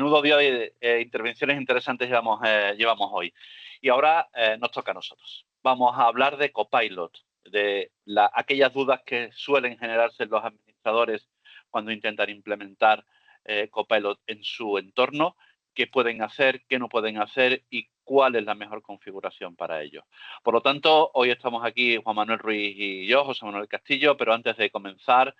menudo día de intervenciones interesantes llevamos hoy. Y ahora nos toca a nosotros. Vamos a hablar de Copilot, de aquellas dudas que suelen generarse en los administradores cuando intentan implementar Copilot en su entorno, qué pueden hacer, qué no pueden hacer y cuál es la mejor configuración para ello. Por lo tanto, hoy estamos aquí Juan Manuel Ruiz y yo, José Manuel Castillo, pero antes de comenzar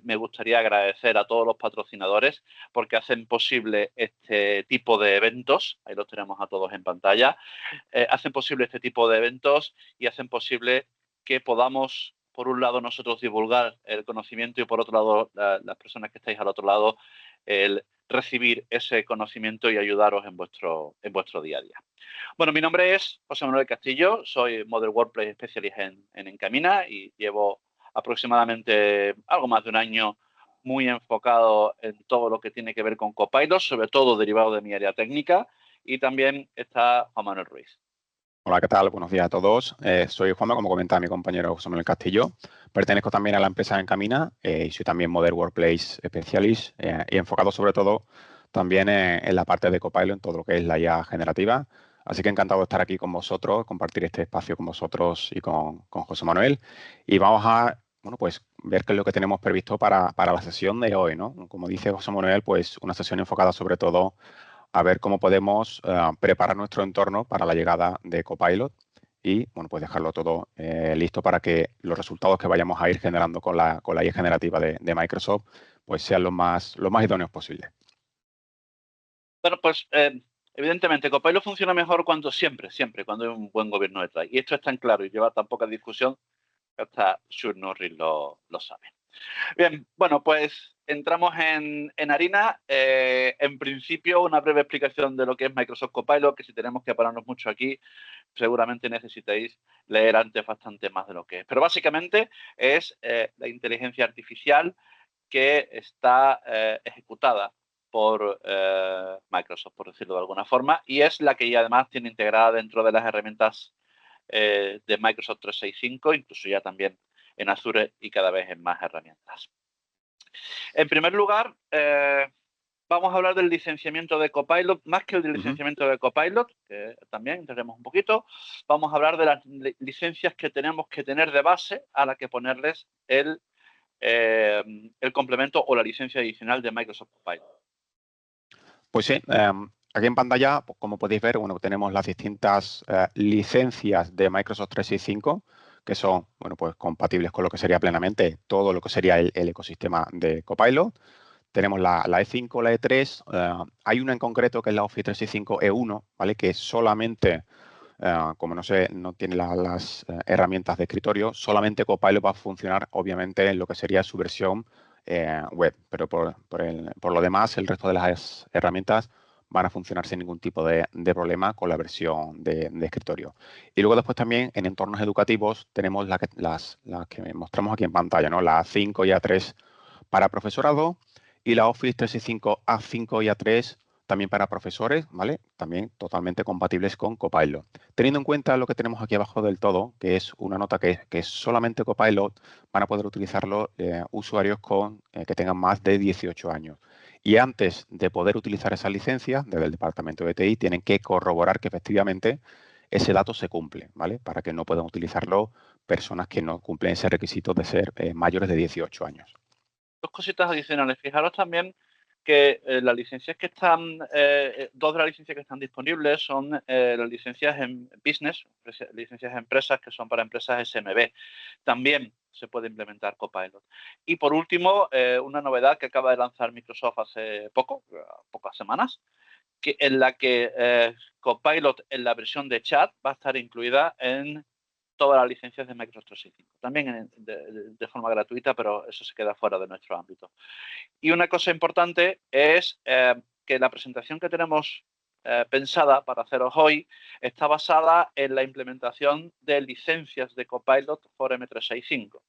me gustaría agradecer a todos los patrocinadores porque hacen posible este tipo de eventos, ahí los tenemos a todos en pantalla, hacen posible este tipo de eventos y hacen posible que podamos, por un lado, nosotros divulgar el conocimiento y por otro lado, las personas que estáis al otro lado, el recibir ese conocimiento y ayudaros en vuestro día a día. Bueno, mi nombre es José Manuel Castillo, soy Modern Workplace Specialist en Encamina y llevo aproximadamente algo más de un año muy enfocado en todo lo que tiene que ver con Copilot, sobre todo derivado de mi área técnica, y también está Juan Manuel Ruiz. Hola, ¿qué tal? Buenos días a todos. Soy Juanma, como comentaba mi compañero José Manuel Castillo. Pertenezco también a la empresa Encamina y soy también Modern Workplace Specialist y enfocado sobre todo también en la parte de Copilot, en todo lo que es la IA generativa. Así que encantado de estar aquí con vosotros, compartir este espacio con vosotros y con José Manuel. Y vamos a, bueno, pues ver qué es lo que tenemos previsto para la sesión de hoy, ¿no? Como dice José Manuel, pues una sesión enfocada sobre todo a ver cómo podemos preparar nuestro entorno para la llegada de Copilot y, bueno, pues dejarlo todo listo para que los resultados que vayamos a ir generando con la IA generativa de Microsoft pues sean los más idóneos posibles. Bueno, pues evidentemente Copilot funciona mejor cuando cuando hay un buen gobierno detrás. Y esto es tan claro y lleva tan poca discusión que hasta Shure Norris lo sabe. Bien, bueno, pues entramos en harina. En principio, una breve explicación de lo que es Microsoft Copilot, que si tenemos que pararnos mucho aquí, seguramente necesitáis leer antes bastante más de lo que es. Pero básicamente es la inteligencia artificial que está ejecutada por Microsoft, por decirlo de alguna forma, y es la que ya además tiene integrada dentro de las herramientas de Microsoft 365, incluso ya también en Azure y cada vez en más herramientas. En primer lugar, vamos a hablar del licenciamiento de Copilot, más que el del licenciamiento de Copilot, que también entraremos un poquito, vamos a hablar de las licencias que tenemos que tener de base a la que ponerles el complemento o la licencia adicional de Microsoft Copilot. Pues sí, aquí en pantalla, pues, como podéis ver, bueno, tenemos las distintas licencias de Microsoft 365 que son, bueno, pues compatibles con lo que sería plenamente todo lo que sería el ecosistema de Copilot. Tenemos la E5, la E3, hay una en concreto que es la Office 365 E1, ¿vale? Que solamente, como no tiene las herramientas de escritorio, solamente Copilot va a funcionar, obviamente, en lo que sería su versión web, pero por lo demás, el resto de las herramientas van a funcionar sin ningún tipo de problema con la versión de escritorio. Y luego después también en entornos educativos tenemos las que mostramos aquí en pantalla, ¿no? La A5 y A3 para profesorado y la Office 365 A5 y A3 también para profesores, ¿vale? También totalmente compatibles con Copilot. Teniendo en cuenta lo que tenemos aquí abajo del todo, que es una nota que es solamente Copilot, van a poder utilizarlo usuarios que tengan más de 18 años. Y antes de poder utilizar esa licencia, desde el departamento de TI, tienen que corroborar que efectivamente ese dato se cumple, ¿vale? Para que no puedan utilizarlo personas que no cumplen ese requisito de ser mayores de 18 años. Dos cositas adicionales. Fijaros también que las licencias que están, dos de las licencias que están disponibles son las licencias en business, licencias de empresas que son para empresas SMB. También se puede implementar Copilot. Y por último, una novedad que acaba de lanzar Microsoft hace pocas semanas, en la que Copilot en la versión de chat va a estar incluida en todas las licencias de Microsoft 365. También de forma gratuita, pero eso se queda fuera de nuestro ámbito. Y una cosa importante es que la presentación que tenemos pensada para haceros hoy está basada en la implementación de licencias de Copilot for M365.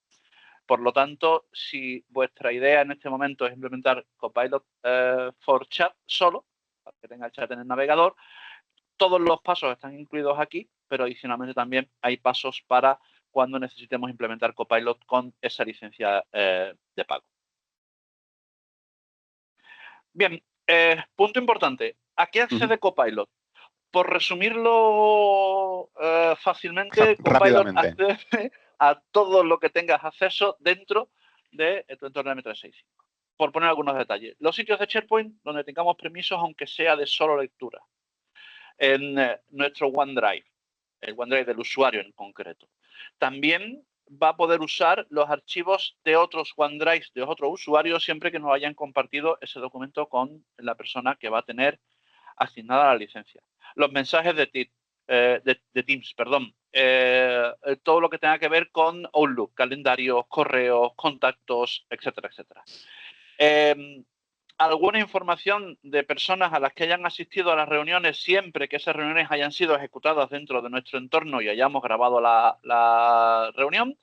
Por lo tanto, si vuestra idea en este momento es implementar Copilot for Chat solo, para que tenga el chat en el navegador, todos los pasos están incluidos aquí, pero adicionalmente también hay pasos para cuando necesitemos implementar Copilot con esa licencia de pago. Bien, Punto importante. ¿A qué accede Copilot? Por resumirlo fácilmente, Copilot Rápidamente. accede a todo lo que tengas acceso dentro de tu entorno de M365. Por poner algunos detalles. Los sitios de SharePoint donde tengamos permisos, aunque sea de solo lectura. En nuestro OneDrive, el OneDrive del usuario en concreto. También va a poder usar los archivos de otros OneDrive de otros usuarios siempre que nos hayan compartido ese documento con la persona que va a tener asignada la licencia. Los mensajes de Teams, perdón. Todo lo que tenga que ver con Outlook, calendarios, correos, contactos, etcétera, etcétera. Alguna información de personas a las que hayan asistido a las reuniones, siempre que esas reuniones hayan sido ejecutadas dentro de nuestro entorno y hayamos grabado la reunión,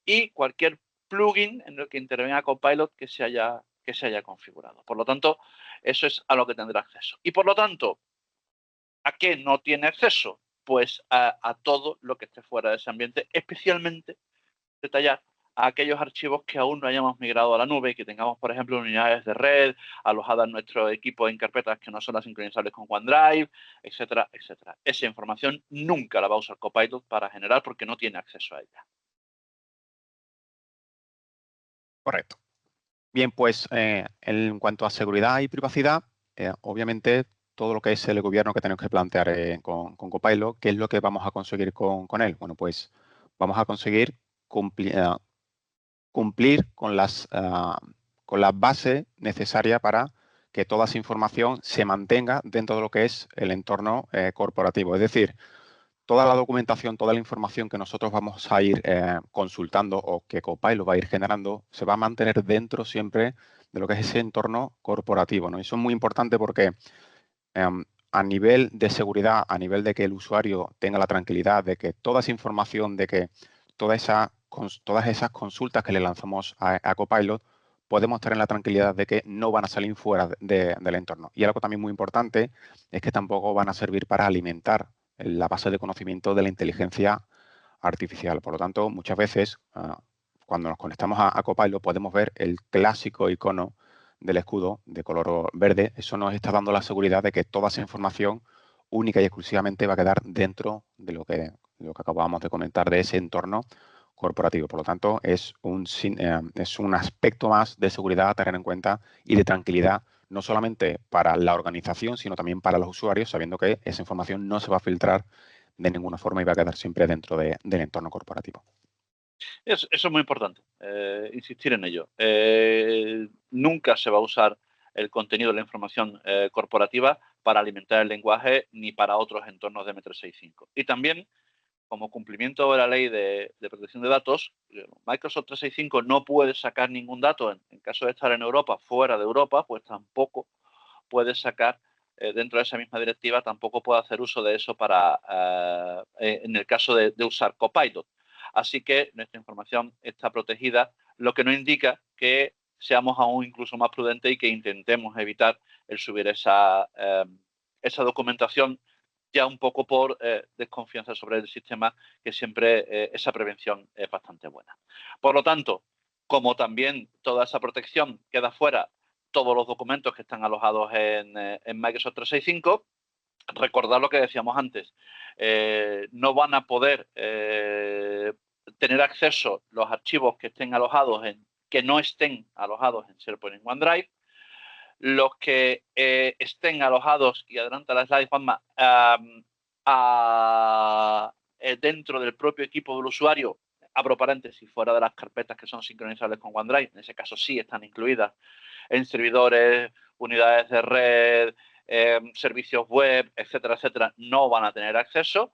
y cualquier plugin en el que intervenga Copilot que se haya configurado. Por lo tanto, eso es a lo que tendrá acceso. Y por lo tanto, ¿a qué no tiene acceso? Pues a todo lo que esté fuera de ese ambiente, especialmente detallar a aquellos archivos que aún no hayamos migrado a la nube y que tengamos, por ejemplo, unidades de red alojadas en nuestro equipo en carpetas que no son las sincronizables con OneDrive, etcétera, etcétera. Esa información nunca la va a usar Copilot para generar porque no tiene acceso a ella. Correcto. Bien, pues en cuanto a seguridad y privacidad, obviamente todo lo que es el gobierno que tenemos que plantear con Copilot, ¿qué es lo que vamos a conseguir con él? Bueno, pues vamos a conseguir cumplir con las bases necesarias para que toda esa información se mantenga dentro de lo que es el entorno corporativo. Es decir, toda la documentación, toda la información que nosotros vamos a ir consultando o que Copilot va a ir generando, se va a mantener dentro siempre de lo que es ese entorno corporativo, ¿no? Y eso es muy importante porque a nivel de seguridad, a nivel de que el usuario tenga la tranquilidad de que toda esa información, de que todas esas consultas que le lanzamos a Copilot, podemos tener la tranquilidad de que no van a salir fuera del entorno. Y algo también muy importante es que tampoco van a servir para alimentar la base de conocimiento de la inteligencia artificial. Por lo tanto, muchas veces, cuando nos conectamos a Copilot, podemos ver el clásico icono del escudo de color verde. Eso nos está dando la seguridad de que toda esa información única y exclusivamente va a quedar dentro de lo que acabábamos de comentar, de ese entorno corporativo. Por lo tanto, es un aspecto más de seguridad a tener en cuenta y de tranquilidad, no solamente para la organización, sino también para los usuarios, sabiendo que esa información no se va a filtrar de ninguna forma y va a quedar siempre dentro del entorno corporativo. Eso es muy importante, insistir en ello. Nunca se va a usar el contenido de la información corporativa para alimentar el lenguaje ni para otros entornos de M365. Y también, como cumplimiento de la ley de protección de datos, Microsoft 365 no puede sacar ningún dato en caso de estar en Europa, fuera de Europa, pues tampoco puede sacar dentro de esa misma directiva, tampoco puede hacer uso de eso para en el caso de usar Copilot. Así que nuestra información está protegida, lo que no indica que seamos aún incluso más prudentes y que intentemos evitar el subir esa documentación ya un poco por desconfianza sobre el sistema, que siempre esa prevención es bastante buena. Por lo tanto, como también toda esa protección queda fuera todos los documentos que están alojados en Microsoft 365, recordad lo que decíamos antes, no van a poder tener acceso los archivos que estén alojados que no estén alojados en SharePoint en OneDrive. Los que estén alojados, y adelanta la slide, Juanma, dentro del propio equipo del usuario, abro paréntesis, fuera de las carpetas que son sincronizables con OneDrive, en ese caso sí están incluidas en servidores, unidades de red, servicios web, etcétera, etcétera, no van a tener acceso,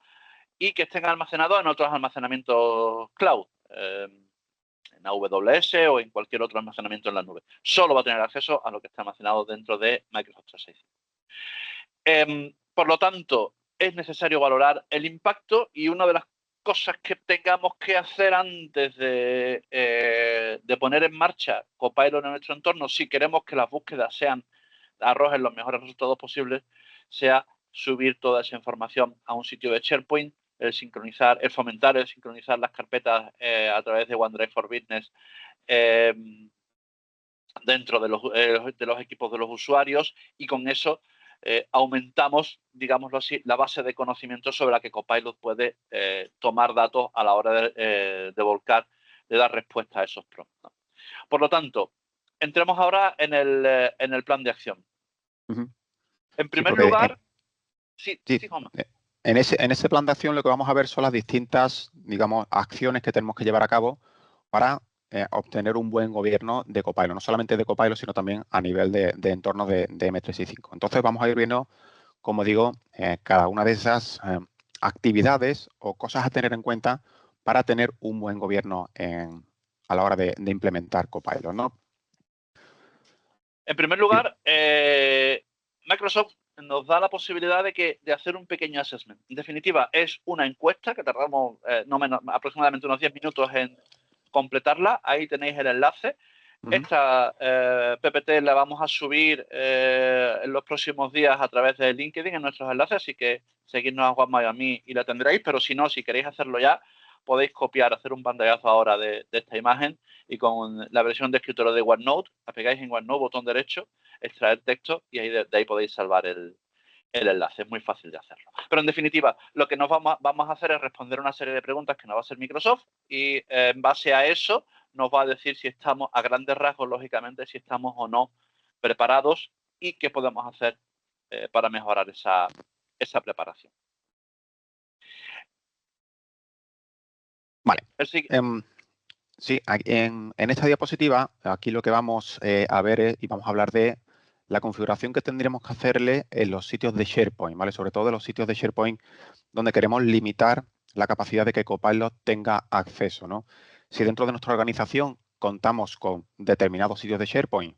y que estén almacenados en otros almacenamientos cloud, en AWS o en cualquier otro almacenamiento en la nube. Solo va a tener acceso a lo que está almacenado dentro de Microsoft 365. Por lo tanto, es necesario valorar el impacto, y una de las cosas que tengamos que hacer antes de poner en marcha Copilot en nuestro entorno, si queremos que las búsquedas arrojen los mejores resultados posibles, sea subir toda esa información a un sitio de SharePoint, el fomentar el sincronizar las carpetas a través de OneDrive for Business dentro de los equipos de los usuarios y con eso aumentamos, digámoslo así, la base de conocimiento sobre la que Copilot puede tomar datos a la hora de volcar, de dar respuesta a esos prompts, ¿no? Por lo tanto, entremos ahora en el plan de acción. Ujú. En Sí, primer porque lugar, sí, Juanma. en ese plan de acción lo que vamos a ver son las distintas, digamos, acciones que tenemos que llevar a cabo para obtener un buen gobierno de Copilot, no solamente de Copilot, sino también a nivel de entorno de M365. Entonces vamos a ir viendo, como digo, cada una de esas actividades o cosas a tener en cuenta para tener un buen gobierno a la hora de implementar Copilot, ¿no? En primer Sí. lugar, Microsoft nos da la posibilidad de hacer un pequeño assessment. En definitiva, es una encuesta que tardamos aproximadamente unos 10 minutos en completarla. Ahí tenéis el enlace. Esta PPT la vamos a subir en los próximos días a través de LinkedIn en nuestros enlaces, así que seguidnos a Juanma y a mí y la tendréis, pero si no, si queréis hacerlo ya, podéis copiar, hacer un pantallazo ahora de esta imagen y con la versión de escritorio de OneNote, pegáis en OneNote, botón derecho, extraer texto y ahí de ahí podéis salvar el enlace. Es muy fácil de hacerlo. Pero en definitiva, lo que nos vamos a hacer es responder una serie de preguntas que nos va a hacer Microsoft y en base a eso nos va a decir si estamos, a grandes rasgos, lógicamente, si estamos o no preparados y qué podemos hacer para mejorar esa preparación. Vale. Sí, en esta diapositiva, aquí lo que vamos a ver es, y vamos a hablar de la configuración que tendríamos que hacerle en los sitios de SharePoint, ¿vale? Sobre todo en los sitios de SharePoint donde queremos limitar la capacidad de que Copilot tenga acceso, ¿no? Si dentro de nuestra organización contamos con determinados sitios de SharePoint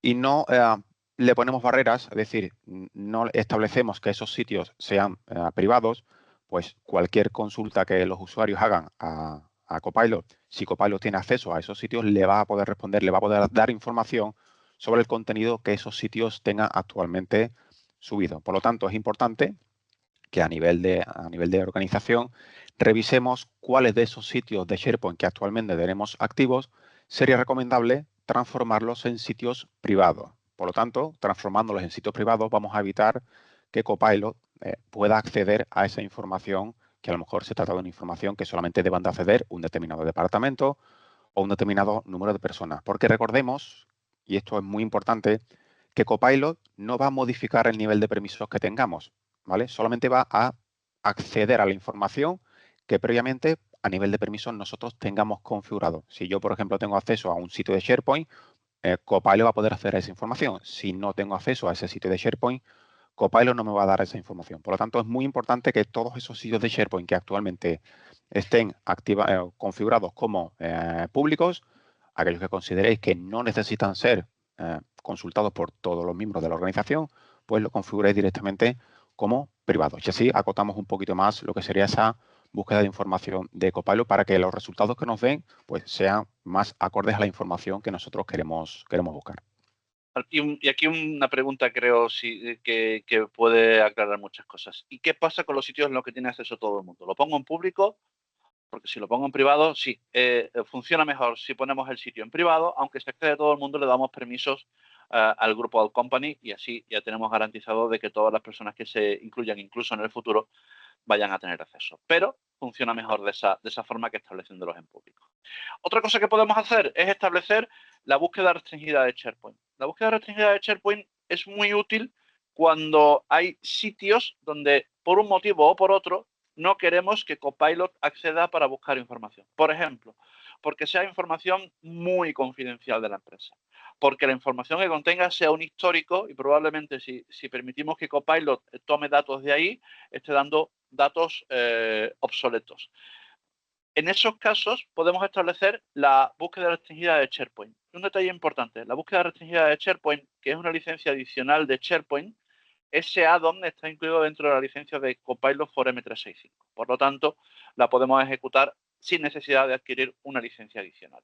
y no le ponemos barreras, es decir, no establecemos que esos sitios sean privados, pues cualquier consulta que los usuarios hagan a Copilot, si Copilot tiene acceso a esos sitios, le va a poder responder, le va a poder dar información sobre el contenido que esos sitios tengan actualmente subido. Por lo tanto, es importante que a nivel de organización revisemos cuáles de esos sitios de SharePoint que actualmente tenemos activos sería recomendable transformarlos en sitios privados. Por lo tanto, transformándolos en sitios privados vamos a evitar que Copilot pueda acceder a esa información, que a lo mejor se trata de una información que solamente deban de acceder un determinado departamento o un determinado número de personas. Porque recordemos, y esto es muy importante, que Copilot no va a modificar el nivel de permisos que tengamos, ¿vale? Solamente va a acceder a la información que previamente a nivel de permisos nosotros tengamos configurado. Si yo, por ejemplo, tengo acceso a un sitio de SharePoint, Copilot va a poder acceder a esa información. Si no tengo acceso a ese sitio de SharePoint, Copilot no me va a dar esa información. Por lo tanto, es muy importante que todos esos sitios de SharePoint que actualmente estén configurados como públicos, aquellos que consideréis que no necesitan ser consultados por todos los miembros de la organización, pues lo configuréis directamente como privados. Y así acotamos un poquito más lo que sería esa búsqueda de información de Copilot para que los resultados que nos den pues, sean más acordes a la información que nosotros queremos buscar. Y aquí una pregunta creo que puede aclarar muchas cosas. ¿Y qué pasa con los sitios en los que tiene acceso todo el mundo? ¿Lo pongo en público? Porque si lo pongo en privado, sí, funciona mejor si ponemos el sitio en privado, aunque se accede todo el mundo, le damos permisos al grupo All Company y así ya tenemos garantizado de que todas las personas que se incluyan incluso en el futuro vayan a tener acceso. Pero funciona mejor de esa forma que estableciéndolos en público. Otra cosa que podemos hacer es establecer la búsqueda restringida de SharePoint. La búsqueda restringida de SharePoint es muy útil cuando hay sitios donde por un motivo o por otro no queremos que Copilot acceda para buscar información. Por ejemplo, porque sea información muy confidencial de la empresa. Porque la información que contenga sea un histórico y probablemente si permitimos que Copilot tome datos de ahí, esté dando datos obsoletos. En esos casos podemos establecer la búsqueda restringida de SharePoint. Un detalle importante, la búsqueda restringida de SharePoint, que es una licencia adicional de SharePoint, ese add-on está incluido dentro de la licencia de Copilot for M365. Por lo tanto, la podemos ejecutar sin necesidad de adquirir una licencia adicional.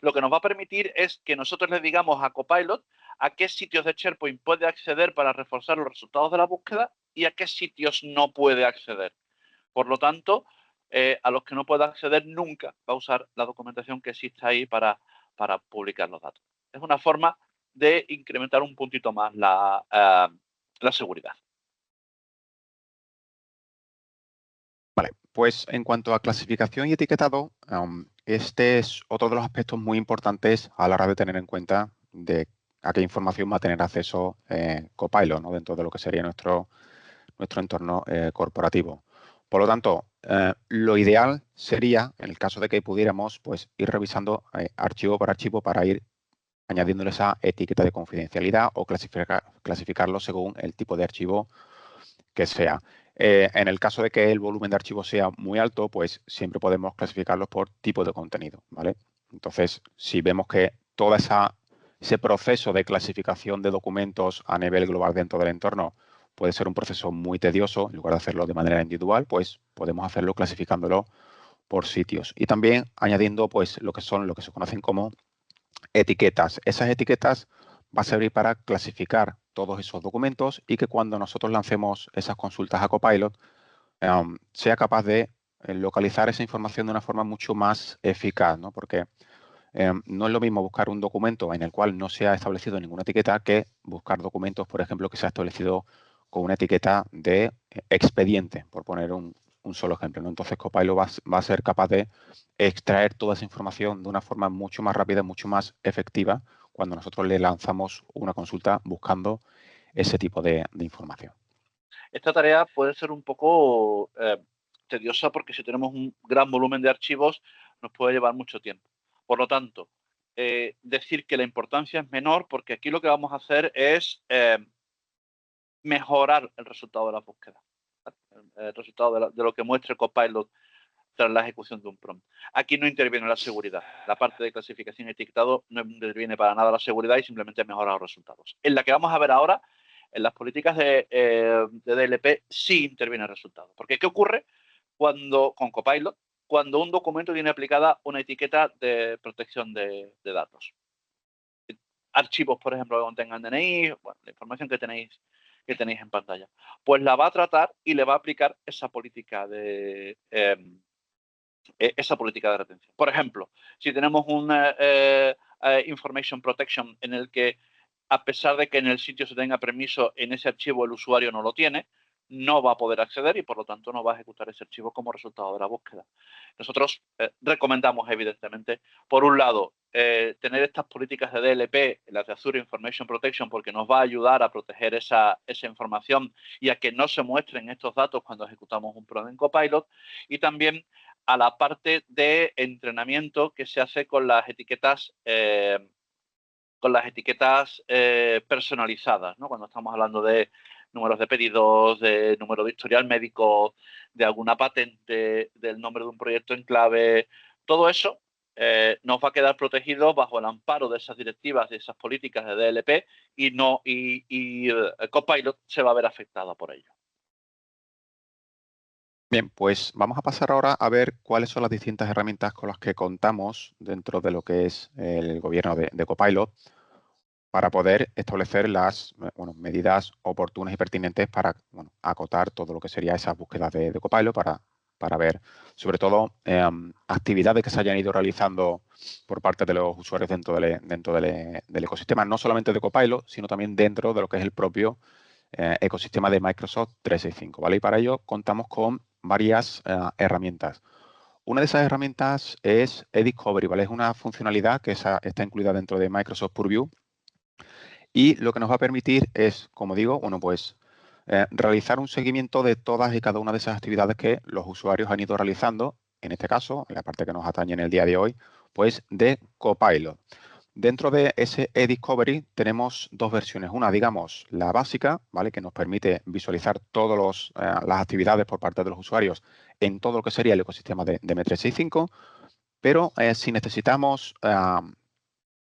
Lo que nos va a permitir es que nosotros le digamos a Copilot a qué sitios de SharePoint puede acceder para reforzar los resultados de la búsqueda y a qué sitios no puede acceder. Por lo tanto, a los que no pueda acceder nunca va a usar la documentación que existe ahí para para publicar los datos. Es una forma de incrementar un puntito más la seguridad. Vale, pues en cuanto a clasificación y etiquetado, este es otro de los aspectos muy importantes a la hora de tener en cuenta de a qué información va a tener acceso Copilot, ¿no? Dentro de lo que sería nuestro entorno corporativo. Por lo tanto, lo ideal sería, en el caso de que pudiéramos, pues ir revisando archivo por archivo para ir añadiéndole esa etiqueta de confidencialidad o clasificarlo según el tipo de archivo que sea. En el caso de que el volumen de archivos sea muy alto, pues siempre podemos clasificarlos por tipo de contenido, ¿vale? Entonces, si vemos que todo ese proceso de clasificación de documentos a nivel global dentro del entorno puede ser un proceso muy tedioso, en lugar de hacerlo de manera individual, pues podemos hacerlo clasificándolo por sitios. Y también añadiendo pues lo que se conocen como etiquetas. Esas etiquetas va a servir para clasificar todos esos documentos y que cuando nosotros lancemos esas consultas a Copilot sea capaz de localizar esa información de una forma mucho más eficaz, ¿no? Porque no es lo mismo buscar un documento en el cual no se ha establecido ninguna etiqueta que buscar documentos, por ejemplo, que se ha establecido con una etiqueta de expediente, por poner un solo ejemplo, ¿no? Entonces Copilot va a ser capaz de extraer toda esa información de una forma mucho más rápida, mucho más efectiva cuando nosotros le lanzamos una consulta buscando ese tipo de información. Esta tarea puede ser un poco tediosa porque si tenemos un gran volumen de archivos nos puede llevar mucho tiempo. Por lo tanto, decir que la importancia es menor porque aquí lo que vamos a hacer es mejorar el resultado de la búsqueda, el resultado de lo que muestre Copilot tras la ejecución de un prompt. Aquí no interviene la seguridad. La parte de clasificación y etiquetado no interviene para nada la seguridad y simplemente mejora los resultados. En la que vamos a ver ahora, en las políticas de DLP, sí interviene el resultado. Porque ¿qué ocurre con Copilot cuando un documento tiene aplicada una etiqueta de protección de datos? Archivos, por ejemplo, que contengan DNI, bueno, la información que tenéis en pantalla. Pues la va a tratar y le va a aplicar esa política de retención. Por ejemplo, si tenemos un information protection en el que, a pesar de que en el sitio se tenga permiso, en ese archivo el usuario no lo tiene, no va a poder acceder y por lo tanto no va a ejecutar ese archivo como resultado de la búsqueda. Nosotros recomendamos, evidentemente, por un lado, tener estas políticas de DLP, las de Azure Information Protection, porque nos va a ayudar a proteger esa información y a que no se muestren estos datos cuando ejecutamos un prompt en Copilot, y también a la parte de entrenamiento que se hace con las etiquetas personalizadas, ¿no? Cuando estamos hablando de números de pedidos, de número de historial médico, de alguna patente, del nombre de un proyecto en clave, todo eso nos va a quedar protegido bajo el amparo de esas directivas, de esas políticas de DLP y Copilot se va a ver afectada por ello. Bien, pues vamos a pasar ahora a ver cuáles son las distintas herramientas con las que contamos dentro de lo que es el gobierno de Copilot para poder establecer las medidas oportunas y pertinentes para acotar todo lo que sería esas búsquedas de Copilot para ver, sobre todo, actividades que se hayan ido realizando por parte de los usuarios dentro del ecosistema, no solamente de Copilot, sino también dentro de lo que es el propio ecosistema de Microsoft 365, ¿vale? Y para ello contamos con varias herramientas. Una de esas herramientas es eDiscovery, ¿vale? Es una funcionalidad que está incluida dentro de Microsoft Purview y lo que nos va a permitir es, como digo, realizar un seguimiento de todas y cada una de esas actividades que los usuarios han ido realizando, en este caso, en la parte que nos atañe en el día de hoy, pues de Copilot. Dentro de ese eDiscovery tenemos dos versiones. Una, digamos, la básica, ¿vale? Que nos permite visualizar todas las actividades por parte de los usuarios en todo lo que sería el ecosistema de M365, pero si necesitamos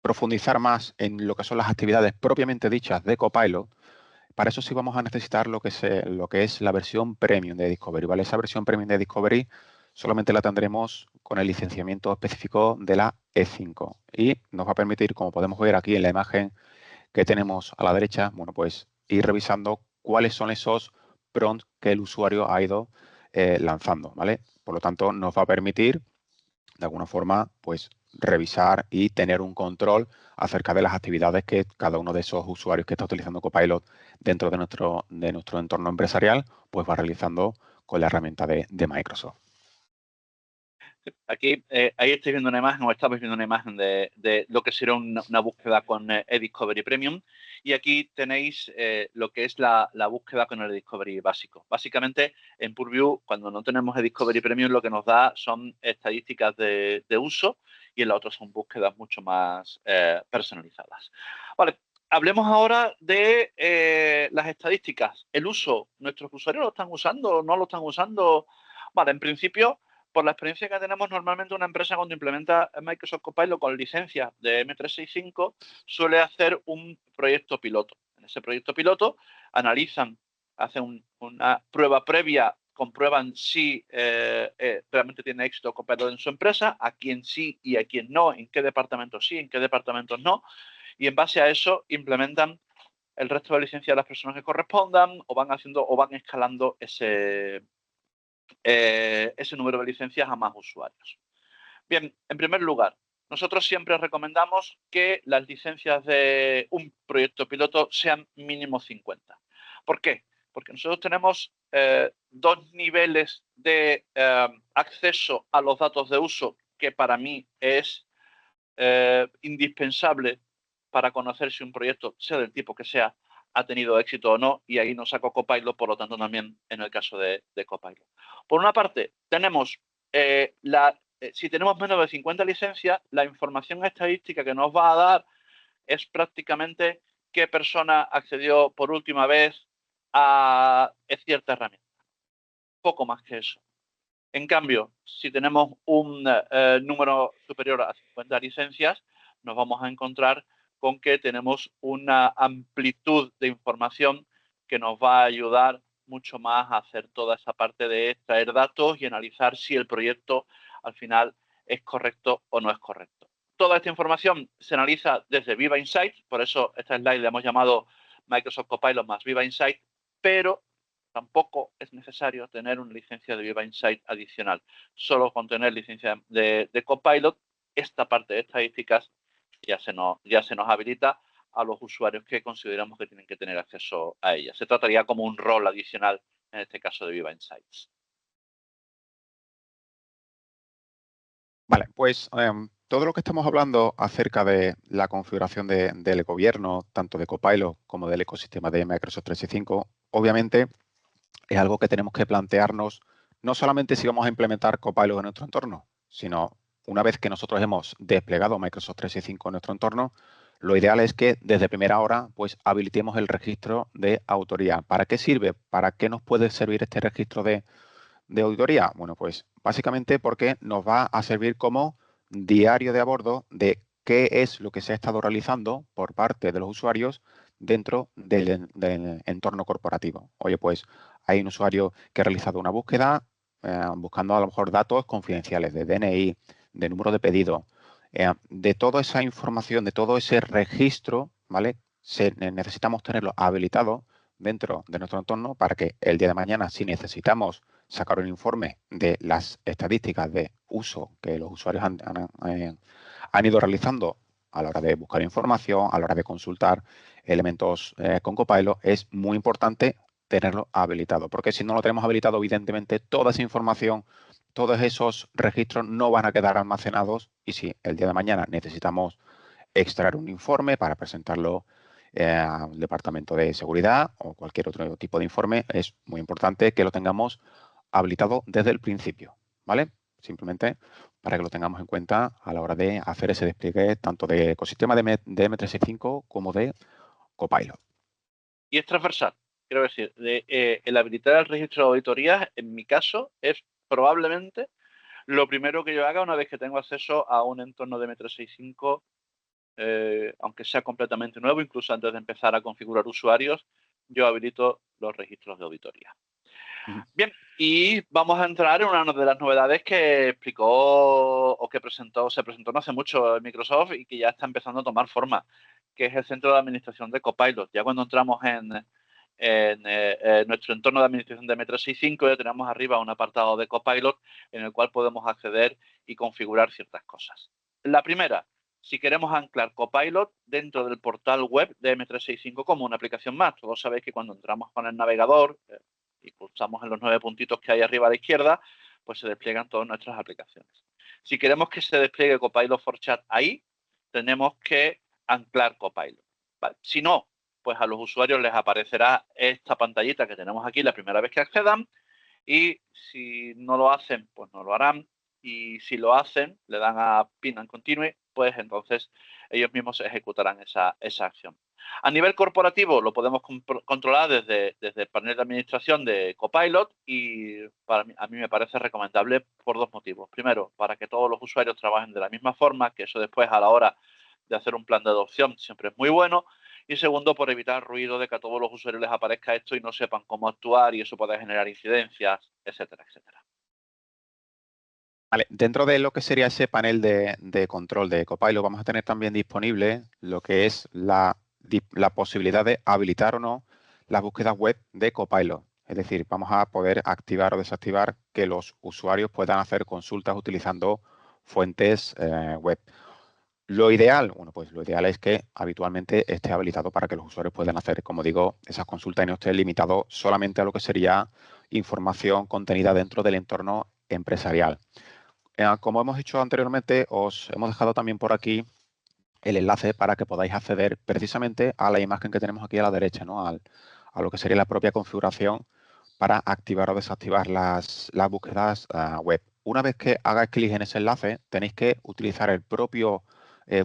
profundizar más en lo que son las actividades propiamente dichas de Copilot, para eso sí vamos a necesitar lo que es la versión premium de Discovery, ¿vale? Esa versión premium de Discovery solamente la tendremos con el licenciamiento específico de la E5 y nos va a permitir, como podemos ver aquí en la imagen que tenemos a la derecha, bueno, pues ir revisando cuáles son esos prompts que el usuario ha ido lanzando, ¿vale? Por lo tanto, nos va a permitir, de alguna forma, pues revisar y tener un control acerca de las actividades que cada uno de esos usuarios que está utilizando Copilot dentro de nuestro entorno empresarial, pues va realizando con la herramienta de Microsoft. Aquí, ahí estáis viendo una imagen, o estabais viendo una imagen de lo que sería una búsqueda con eDiscovery Premium. Y aquí tenéis lo que es la búsqueda con el eDiscovery básico. Básicamente, en Purview, cuando no tenemos eDiscovery Premium, lo que nos da son estadísticas de uso, y en la otra son búsquedas mucho más personalizadas. Vale, hablemos ahora de las estadísticas. El uso, ¿nuestros usuarios lo están usando o no lo están usando? Vale, en principio, por la experiencia que tenemos, normalmente una empresa cuando implementa Microsoft Copilot con licencia de M365 suele hacer un proyecto piloto. En ese proyecto piloto analizan, hacen una prueba previa, comprueban si realmente tiene éxito Copilot en su empresa, a quién sí y a quién no, en qué departamentos sí, en qué departamentos no, y en base a eso implementan el resto de licencias de las personas que correspondan, o van haciendo o van escalando ese número de licencias a más usuarios. Bien, en primer lugar, nosotros siempre recomendamos que las licencias de un proyecto piloto sean mínimo 50. ¿Por qué? Porque nosotros tenemos dos niveles de acceso a los datos de uso que para mí es indispensable para conocer si un proyecto, sea del tipo que sea, ha tenido éxito o no, y ahí nos saco Copilot, por lo tanto también en el caso de Copilot. Por una parte, tenemos si tenemos menos de 50 licencias, la información estadística que nos va a dar es prácticamente qué persona accedió por última vez a cierta herramienta. Poco más que eso. En cambio, si tenemos un número superior a 50 licencias, nos vamos a encontrar con que tenemos una amplitud de información que nos va a ayudar mucho más a hacer toda esa parte de extraer datos y analizar si el proyecto al final es correcto o no es correcto. Toda esta información se analiza desde Viva Insights, por eso esta slide le hemos llamado Microsoft Copilot más Viva Insights, pero tampoco es necesario tener una licencia de Viva Insight adicional. Solo con tener licencia de Copilot, esta parte de estadísticas ya se nos habilita a los usuarios que consideramos que tienen que tener acceso a ella. Se trataría como un rol adicional, en este caso de Viva Insights. Vale, pues todo lo que estamos hablando acerca de la configuración del gobierno, tanto de Copilot como del ecosistema de Microsoft 365, obviamente es algo que tenemos que plantearnos no solamente si vamos a implementar Copilot en nuestro entorno, sino una vez que nosotros hemos desplegado Microsoft 365 en nuestro entorno, lo ideal es que desde primera hora pues habilitemos el registro de autoría. ¿Para qué sirve? ¿Para qué nos puede servir este registro de auditoría? Bueno, pues básicamente porque nos va a servir como diario de a bordo de qué es lo que se ha estado realizando por parte de los usuarios dentro del entorno corporativo. Oye, pues hay un usuario que ha realizado una búsqueda buscando a lo mejor datos confidenciales de DNI, de número de pedido, de toda esa información, de todo ese registro, ¿vale? Necesitamos tenerlo habilitado dentro de nuestro entorno para que el día de mañana, si necesitamos sacar un informe de las estadísticas de uso que los usuarios han ido realizando a la hora de buscar información, a la hora de consultar elementos con Copilot, es muy importante tenerlo habilitado, porque si no lo tenemos habilitado, evidentemente toda esa información, todos esos registros no van a quedar almacenados, y si el día de mañana necesitamos extraer un informe para presentarlo al Departamento de Seguridad o cualquier otro tipo de informe, es muy importante que lo tengamos habilitado desde el principio, ¿vale? Simplemente para que lo tengamos en cuenta a la hora de hacer ese despliegue tanto de ecosistema de M365 como de Copilot. Y es transversal. Quiero decir, el habilitar el registro de auditorías, en mi caso, es probablemente lo primero que yo haga una vez que tengo acceso a un entorno de M365, aunque sea completamente nuevo, incluso antes de empezar a configurar usuarios, yo habilito los registros de auditoría. Bien, y vamos a entrar en una de las novedades que explicó o que se presentó no hace mucho en Microsoft y que ya está empezando a tomar forma, que es el centro de administración de Copilot. Ya cuando entramos en nuestro entorno de administración de M365 ya tenemos arriba un apartado de Copilot en el cual podemos acceder y configurar ciertas cosas. La primera, si queremos anclar Copilot dentro del portal web de M365 como una aplicación más. Todos sabéis que cuando entramos con el navegador y pulsamos en los 9 puntitos que hay arriba a la izquierda, pues se despliegan todas nuestras aplicaciones. Si queremos que se despliegue Copilot for Chat ahí, tenemos que anclar Copilot. ¿Vale? Si no, pues a los usuarios les aparecerá esta pantallita que tenemos aquí la primera vez que accedan, y si no lo hacen, pues no lo harán. Y si lo hacen, le dan a Pin and Continue, pues entonces ellos mismos ejecutarán esa acción. A nivel corporativo lo podemos controlar desde el panel de administración de Copilot, y a mí me parece recomendable por dos motivos. Primero, para que todos los usuarios trabajen de la misma forma, que eso después a la hora de hacer un plan de adopción siempre es muy bueno. Y segundo, por evitar ruido de que a todos los usuarios les aparezca esto y no sepan cómo actuar, y eso puede generar incidencias, etcétera, etcétera. Vale, dentro de lo que sería ese panel de control de Copilot, vamos a tener también disponible lo que es la posibilidad de habilitar o no las búsquedas web de Copilot. Es decir, vamos a poder activar o desactivar que los usuarios puedan hacer consultas utilizando fuentes web. Lo ideal, bueno, pues lo ideal es que habitualmente esté habilitado para que los usuarios puedan hacer, como digo, esas consultas y no esté limitado solamente a lo que sería información contenida dentro del entorno empresarial. Como hemos dicho anteriormente, os hemos dejado también por aquí el enlace para que podáis acceder precisamente a la imagen que tenemos aquí a la derecha, ¿no? A lo que sería la propia configuración para activar o desactivar las búsquedas web. Una vez que hagáis clic en ese enlace, tenéis que utilizar el propio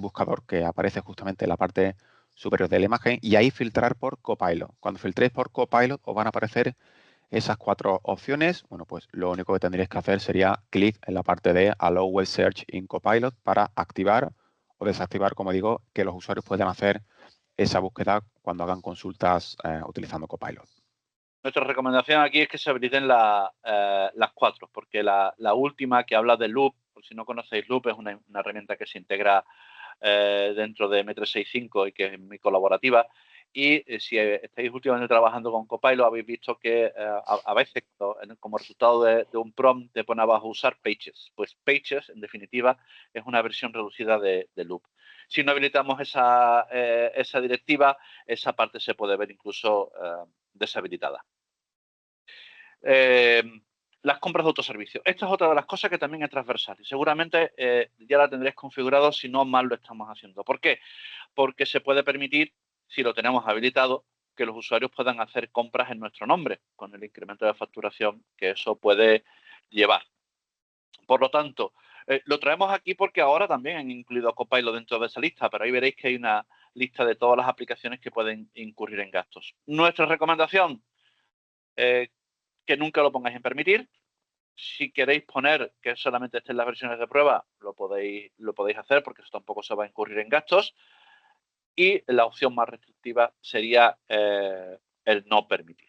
buscador que aparece justamente en la parte superior de la imagen y ahí filtrar por Copilot. Cuando filtréis por Copilot os van a aparecer esas 4 opciones. Bueno, pues lo único que tendréis que hacer sería clic en la parte de Allow Web Search in Copilot para activar o desactivar, como digo, que los usuarios puedan hacer esa búsqueda cuando hagan consultas utilizando Copilot. Nuestra recomendación aquí es que se habiliten las 4, porque la última, que habla de Loop, por si no conocéis Loop, es una herramienta que se integra dentro de M365 y que es muy colaborativa. Y si estáis últimamente trabajando con Copilot, habéis visto que a veces, como resultado de un prompt, te pone abajo usar Pages. Pues Pages, en definitiva, es una versión reducida de Loop. Si no habilitamos esa directiva, esa parte se puede ver incluso deshabilitada. Las compras de autoservicio. Esta es otra de las cosas que también es transversal y seguramente ya la tendréis configurado si no mal lo estamos haciendo. ¿Por qué? Porque se puede permitir, si lo tenemos habilitado, que los usuarios puedan hacer compras en nuestro nombre, con el incremento de facturación que eso puede llevar. Por lo tanto, lo traemos aquí porque ahora también han incluido a Copilot dentro de esa lista, pero ahí veréis que hay una lista de todas las aplicaciones que pueden incurrir en gastos. Nuestra recomendación, que nunca lo pongáis en permitir. Si queréis poner que solamente estén las versiones de prueba, lo podéis hacer, porque eso tampoco se va a incurrir en gastos. Y la opción más restrictiva sería el no permitir.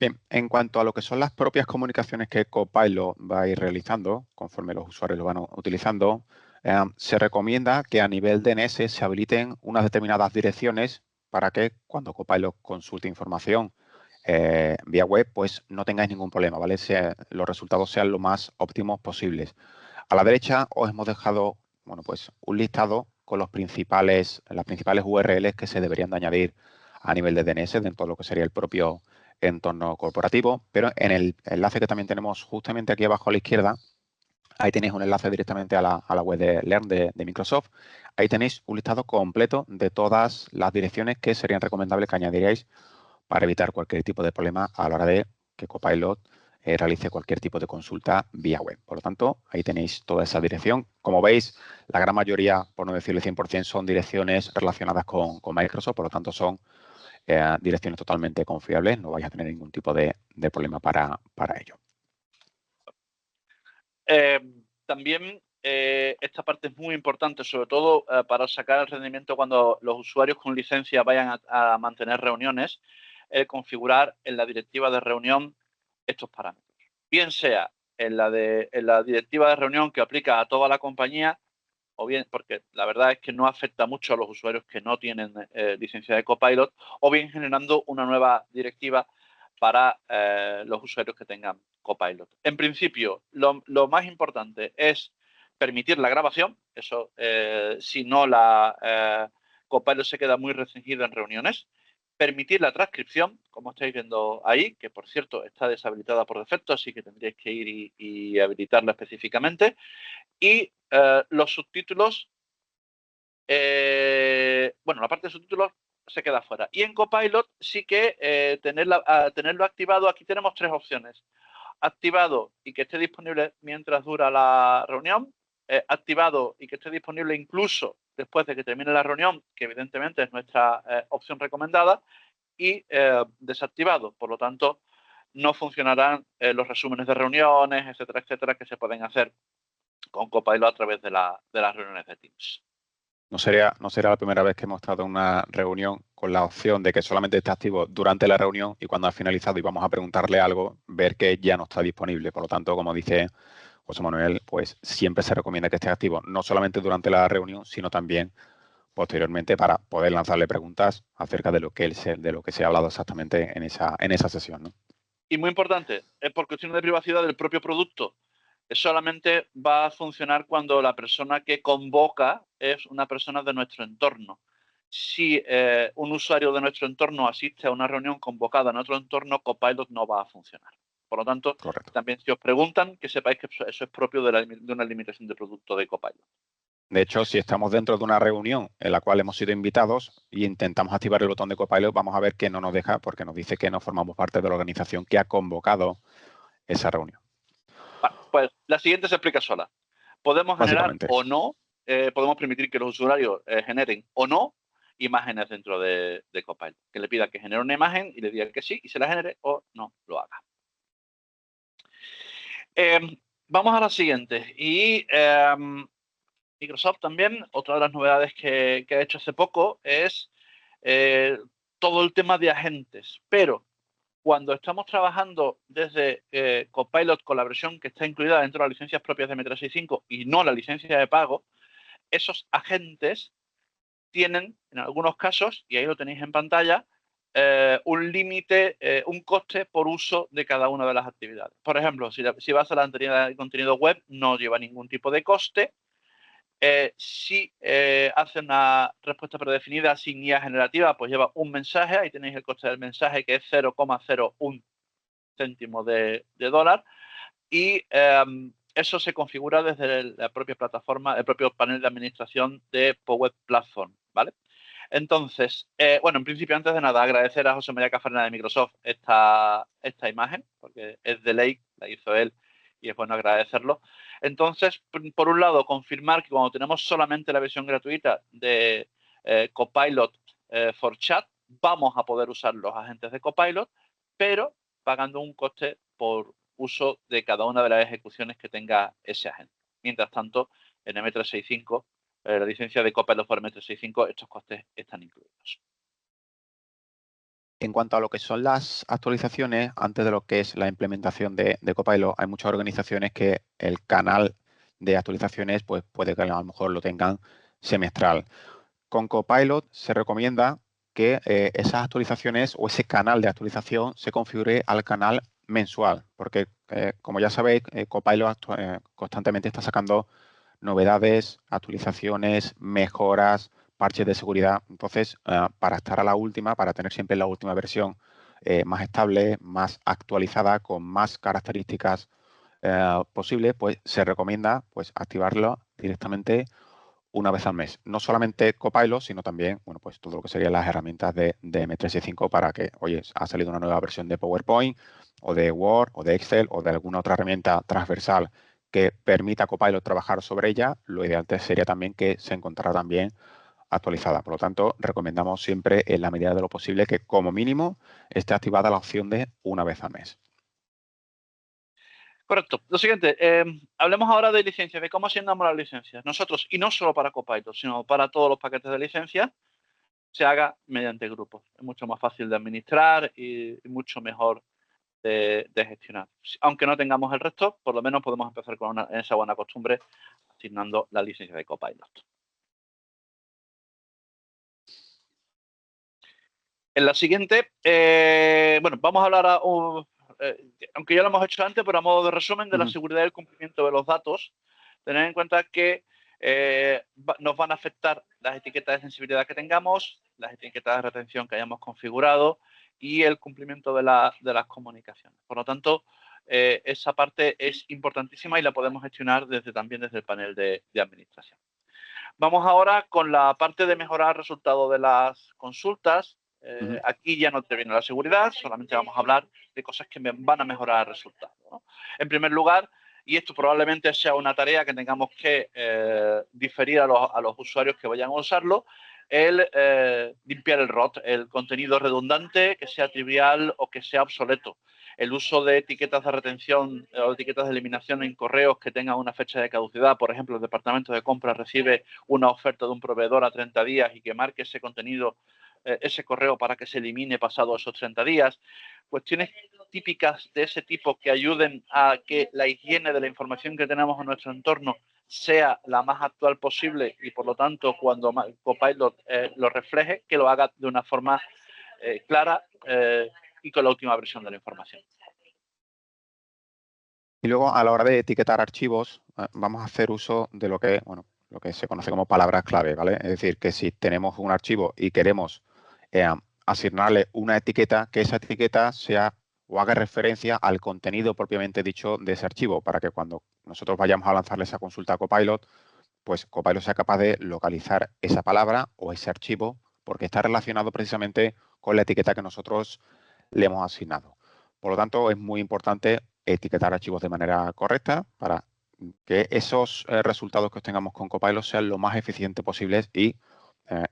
Bien, en cuanto a lo que son las propias comunicaciones que Copilot va a ir realizando, conforme los usuarios lo van utilizando, se recomienda que a nivel DNS se habiliten unas determinadas direcciones para que cuando Copilot consulte información vía web, pues no tengáis ningún problema, ¿vale? Los resultados sean lo más óptimos posibles. A la derecha os hemos dejado, bueno, pues un listado con las principales URLs que se deberían de añadir a nivel de DNS dentro de lo que sería el propio entorno corporativo, pero en el enlace que también tenemos justamente aquí abajo a la izquierda, ahí tenéis un enlace directamente a la web de Learn de Microsoft. Ahí tenéis un listado completo de todas las direcciones que serían recomendables que añadiríais para evitar cualquier tipo de problema a la hora de que Copilot realice cualquier tipo de consulta vía web. Por lo tanto, ahí tenéis toda esa dirección. Como veis, la gran mayoría, por no decirle 100%, son direcciones relacionadas con Microsoft, por lo tanto son direcciones totalmente confiables, no vais a tener ningún tipo de problema para ello. También esta parte es muy importante, sobre todo para sacar el rendimiento cuando los usuarios con licencia vayan a mantener reuniones, configurar en la directiva de reunión estos parámetros. Bien sea en la directiva de reunión que aplica a toda la compañía, o bien, porque la verdad es que no afecta mucho a los usuarios que no tienen licencia de Copilot, o bien generando una nueva directiva para los usuarios que tengan Copilot. En principio, lo más importante es permitir la grabación. Eso, si no, Copilot se queda muy restringido en reuniones. Permitir la transcripción, como estáis viendo ahí, que por cierto está deshabilitada por defecto, así que tendréis que ir y habilitarla específicamente. Y los subtítulos, bueno, la parte de subtítulos se queda fuera. Y en Copilot sí que tenerlo activado, aquí tenemos 3 opciones. Activado y que esté disponible mientras dura la reunión. Activado y que esté disponible incluso después de que termine la reunión, que evidentemente es nuestra opción recomendada. Y desactivado, por lo tanto, no funcionarán los resúmenes de reuniones, etcétera, etcétera, que se pueden hacer con Copilot a través de las reuniones de Teams. No sería la primera vez que hemos estado en una reunión con la opción de que solamente esté activo durante la reunión y cuando ha finalizado y vamos a preguntarle algo, ver que ya no está disponible. Por lo tanto, como dice José Manuel, pues siempre se recomienda que esté activo, no solamente durante la reunión, sino también posteriormente para poder lanzarle preguntas acerca de lo que se ha hablado exactamente en esa sesión, ¿no? Y muy importante, es por cuestión de privacidad del propio producto. Solamente va a funcionar cuando la persona que convoca es una persona de nuestro entorno. Si un usuario de nuestro entorno asiste a una reunión convocada en otro entorno, Copilot no va a funcionar. Por lo tanto, Correcto. también si os preguntan, que sepáis que eso es propio de una limitación de producto de Copilot. De hecho, si estamos dentro de una reunión en la cual hemos sido invitados e intentamos activar el botón de Copilot, vamos a ver que no nos deja porque nos dice que no formamos parte de la organización que ha convocado esa reunión. Pues la siguiente se explica sola. Podemos generar Básicamente o eso. no, podemos permitir que los usuarios generen o no imágenes dentro de Copilot. Que le pida que genere una imagen y le diga que sí y se la genere o no lo haga. Vamos a la siguiente. Y Microsoft también, otra de las novedades que ha hecho hace poco es todo el tema de agentes. Pero cuando estamos trabajando desde Copilot con la versión que está incluida dentro de las licencias propias de M365 y no la licencia de pago, esos agentes tienen, en algunos casos, y ahí lo tenéis en pantalla, un límite, un coste por uso de cada una de las actividades. Por ejemplo, si vas a la actividad de contenido web, no lleva ningún tipo de coste. Si hace una respuesta predefinida sin IA generativa, pues lleva un mensaje, ahí tenéis el coste del mensaje que es 0,01 céntimo de dólar, y eso se configura desde la propia plataforma, el propio panel de administración de Power Platform, ¿vale? Entonces, bueno, en principio, antes de nada, agradecer a José María Cafarena de Microsoft esta imagen, porque es de ley, la hizo él y es bueno agradecerlo. Entonces, por un lado, confirmar que cuando tenemos solamente la versión gratuita de Copilot for Chat, vamos a poder usar los agentes de Copilot, pero pagando un coste por uso de cada una de las ejecuciones que tenga ese agente. Mientras tanto, en M365, la licencia de Copilot por M365, estos costes están incluidos. En cuanto a lo que son las actualizaciones, antes de lo que es la implementación de Copilot, hay muchas organizaciones que el canal de actualizaciones pues puede que a lo mejor lo tengan semestral. Con Copilot se recomienda que esas actualizaciones o ese canal de actualización se configure al canal mensual, porque como ya sabéis, Copilot constantemente está sacando novedades, actualizaciones, mejoras, parches de seguridad. Entonces, para estar a la última, para tener siempre la última versión más estable, más actualizada, con más características posibles, pues se recomienda pues activarlo directamente una vez al mes. No solamente Copilot, sino también, bueno, pues todo lo que serían las herramientas de M365 para que, oye, ha salido una nueva versión de PowerPoint o de Word o de Excel o de alguna otra herramienta transversal que permita a Copilot trabajar sobre ella, lo ideal sería también que se encontrara también actualizada. Por lo tanto, recomendamos siempre, en la medida de lo posible, que como mínimo esté activada la opción de una vez al mes. Correcto. Lo siguiente, hablemos ahora de licencias, de cómo asignamos las licencias. Nosotros, y no solo para Copilot, sino para todos los paquetes de licencias, se haga mediante grupos. Es mucho más fácil de administrar y mucho mejor de gestionar. Aunque no tengamos el resto, por lo menos podemos empezar con esa buena costumbre asignando la licencia de Copilot. En la siguiente, bueno, vamos a hablar, aunque ya lo hemos hecho antes, pero a modo de resumen de la seguridad y el cumplimiento de los datos. Tener en cuenta que nos van a afectar las etiquetas de sensibilidad que tengamos, las etiquetas de retención que hayamos configurado y el cumplimiento de las comunicaciones. Por lo tanto, esa parte es importantísima y la podemos gestionar también desde el panel de administración. Vamos ahora con la parte de mejorar el resultado de las consultas. Aquí ya no te viene la seguridad, solamente vamos a hablar de cosas que van a mejorar el resultado, ¿no? En primer lugar, y esto probablemente sea una tarea que tengamos que diferir a los usuarios que vayan a usarlo, el limpiar el ROT, el contenido redundante, que sea trivial o que sea obsoleto. El uso de etiquetas de retención o etiquetas de eliminación en correos que tengan una fecha de caducidad. Por ejemplo, el departamento de compras recibe una oferta de un proveedor a 30 días y que marque ese contenido, ese correo para que se elimine pasado esos 30 días. Cuestiones típicas de ese tipo que ayuden a que la higiene de la información que tenemos en nuestro entorno sea la más actual posible y, por lo tanto, cuando Copilot lo refleje, que lo haga de una forma clara y con la última versión de la información. Y luego, a la hora de etiquetar archivos, vamos a hacer uso de lo que se conoce como palabras clave, ¿vale? Es decir, que si tenemos un archivo y queremos asignarle una etiqueta, que esa etiqueta sea o haga referencia al contenido propiamente dicho de ese archivo, para que cuando nosotros vayamos a lanzarle esa consulta a Copilot, pues Copilot sea capaz de localizar esa palabra o ese archivo, porque está relacionado precisamente con la etiqueta que nosotros le hemos asignado. Por lo tanto, es muy importante etiquetar archivos de manera correcta para que esos resultados que obtengamos con Copilot sean lo más eficientes posibles y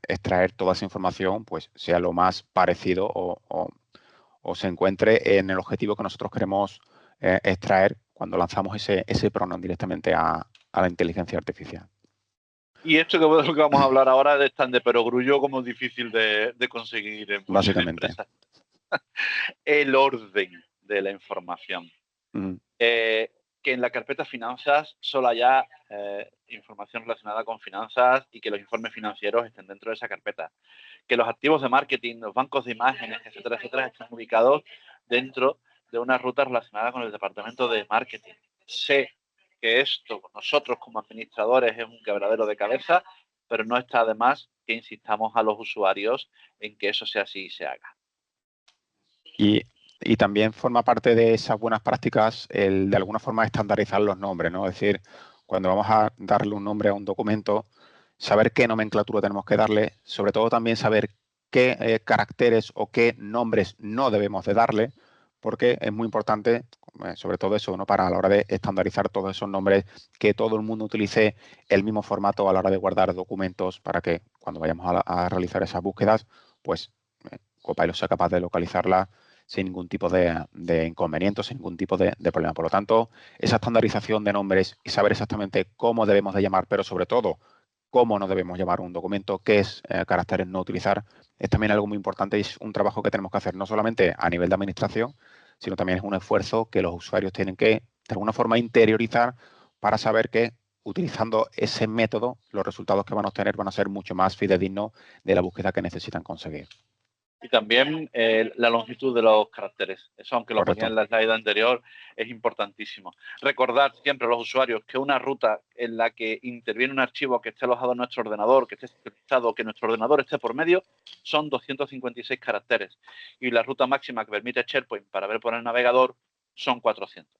extraer toda esa información pues sea lo más parecido o se encuentre en el objetivo que nosotros queremos extraer cuando lanzamos ese pronom directamente a la inteligencia artificial. Y esto que vamos a hablar ahora es tan de perogrullo como difícil de conseguir en muchas Básicamente. empresas. El orden de la información. Que en la carpeta finanzas solo haya información relacionada con finanzas y que los informes financieros estén dentro de esa carpeta. Que los activos de marketing, los bancos de imágenes, etcétera, etcétera, estén ubicados dentro de una ruta relacionada con el departamento de marketing. Sé que esto, nosotros como administradores, es un quebradero de cabeza, pero no está de más que insistamos a los usuarios en que eso sea así y se haga. Y también forma parte de esas buenas prácticas el de alguna forma estandarizar los nombres, ¿no? Es decir, cuando vamos a darle un nombre a un documento, saber qué nomenclatura tenemos que darle, sobre todo también saber qué caracteres o qué nombres no debemos de darle, porque es muy importante, sobre todo eso, ¿no? Para a la hora de estandarizar todos esos nombres, que todo el mundo utilice el mismo formato a la hora de guardar documentos para que cuando vayamos a realizar esas búsquedas, pues Copilot sea capaz de localizarla sin ningún tipo de inconveniente, sin ningún tipo de problema. Por lo tanto, esa estandarización de nombres y saber exactamente cómo debemos de llamar, pero sobre todo cómo no debemos llamar un documento, qué es caracteres no utilizar, es también algo muy importante y es un trabajo que tenemos que hacer no solamente a nivel de administración, sino también es un esfuerzo que los usuarios tienen que, de alguna forma, interiorizar para saber que utilizando ese método, los resultados que van a obtener van a ser mucho más fidedignos de la búsqueda que necesitan conseguir. Y también la longitud de los caracteres. Eso, aunque lo ponía en la slide anterior, es importantísimo. Recordar siempre a los usuarios que una ruta en la que interviene un archivo que esté alojado en nuestro ordenador, que esté sincronizado, que nuestro ordenador esté por medio, son 256 caracteres. Y la ruta máxima que permite SharePoint para ver por el navegador son 400.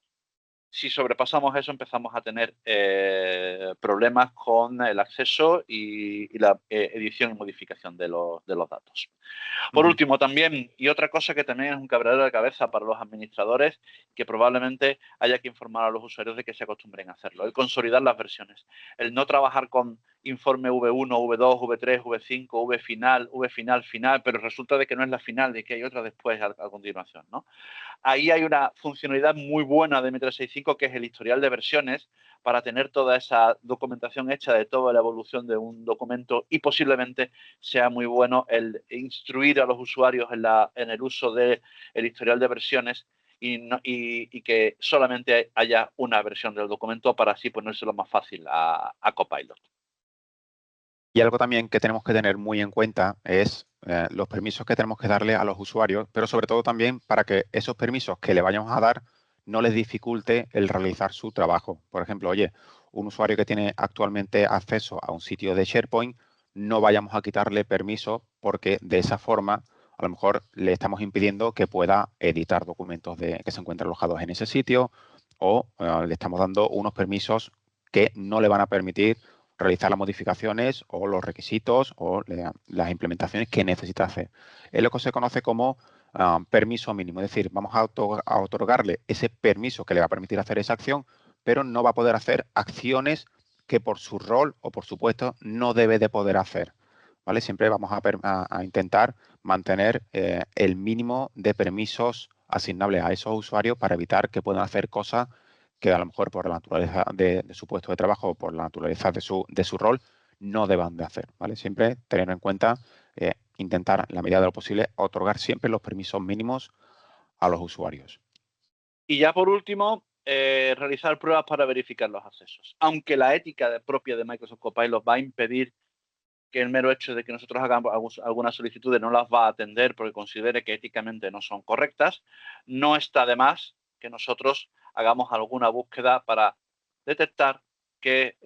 Si sobrepasamos eso, empezamos a tener problemas con el acceso y la edición y modificación de los datos. Por último, también, y otra cosa que también es un quebradero de cabeza para los administradores, que probablemente haya que informar a los usuarios de que se acostumbren a hacerlo, el consolidar las versiones, el no trabajar con informe V1, V2, V3, V5, V final, pero resulta de que no es la final, de que hay otra después a continuación, ¿no? Ahí hay una funcionalidad muy buena de M365 que es el historial de versiones para tener toda esa documentación hecha de toda la evolución de un documento y posiblemente sea muy bueno el instruir a los usuarios en el uso del historial de versiones y que solamente haya una versión del documento para así ponérselo más fácil a Copilot. Y algo también que tenemos que tener muy en cuenta es los permisos que tenemos que darle a los usuarios, pero sobre todo también para que esos permisos que le vayamos a dar no les dificulte el realizar su trabajo. Por ejemplo, oye, un usuario que tiene actualmente acceso a un sitio de SharePoint, no vayamos a quitarle permiso porque de esa forma a lo mejor le estamos impidiendo que pueda editar documentos que se encuentran alojados en ese sitio o le estamos dando unos permisos que no le van a permitir realizar las modificaciones o los requisitos o las implementaciones que necesita hacer. Es lo que se conoce como permiso mínimo, es decir, vamos a otorgarle ese permiso que le va a permitir hacer esa acción, pero no va a poder hacer acciones que por su rol o por su puesto no debe de poder hacer. ¿Vale? Siempre vamos a intentar mantener el mínimo de permisos asignables a esos usuarios para evitar que puedan hacer cosas que a lo mejor por la naturaleza de su puesto de trabajo o por la naturaleza de su rol no deban de hacer. ¿Vale? Siempre tener en cuenta, intentar, en la medida de lo posible, otorgar siempre los permisos mínimos a los usuarios. Y ya por último, realizar pruebas para verificar los accesos. Aunque la ética propia de Microsoft Copilot va a impedir que el mero hecho de que nosotros hagamos algunas solicitudes no las va a atender porque considere que éticamente no son correctas, no está de más que nosotros hagamos alguna búsqueda para detectar que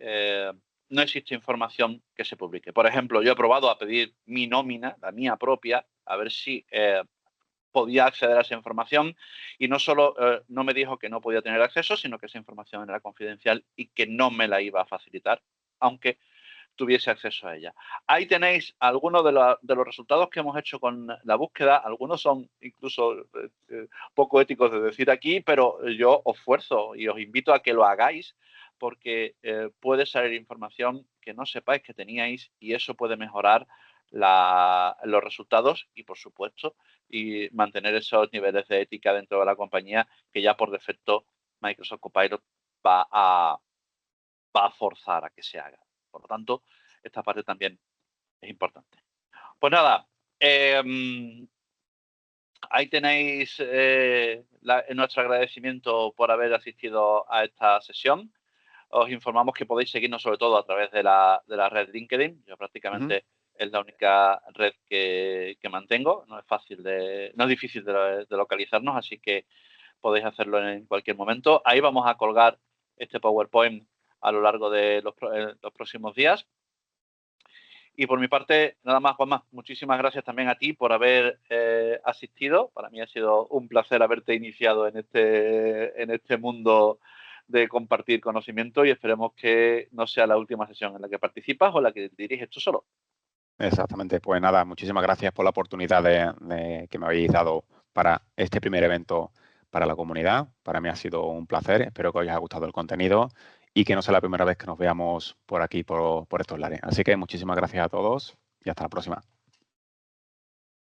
no existe información que se publique. Por ejemplo, yo he probado a pedir mi nómina, la mía propia, a ver si podía acceder a esa información y no solo no me dijo que no podía tener acceso, sino que esa información era confidencial y que no me la iba a facilitar, aunque tuviese acceso a ella. Ahí tenéis algunos de los resultados que hemos hecho con la búsqueda. Algunos son incluso poco éticos de decir aquí, pero yo os fuerzo y os invito a que lo hagáis porque puede salir información que no sepáis que teníais y eso puede mejorar los resultados y, por supuesto, y mantener esos niveles de ética dentro de la compañía que ya por defecto Microsoft Copilot va a forzar a que se haga. Por lo tanto, esta parte también es importante. Pues nada, ahí tenéis nuestro agradecimiento por haber asistido a esta sesión. Os informamos que podéis seguirnos sobre todo a través de la red LinkedIn. Yo prácticamente es la única red que mantengo. No es difícil de localizarnos, así que podéis hacerlo en cualquier momento. Ahí vamos a colgar este PowerPoint a lo largo de los próximos días. Y por mi parte, nada más, Juanma, muchísimas gracias también a ti por haber asistido. Para mí ha sido un placer haberte iniciado en este mundo de compartir conocimiento y esperemos que no sea la última sesión en la que participas o la que diriges tú solo. Exactamente. Pues nada, muchísimas gracias por la oportunidad que me habéis dado para este primer evento para la comunidad. Para mí ha sido un placer. Espero que os haya gustado el contenido y que no sea la primera vez que nos veamos por aquí, por estos lares. Así que muchísimas gracias a todos y hasta la próxima.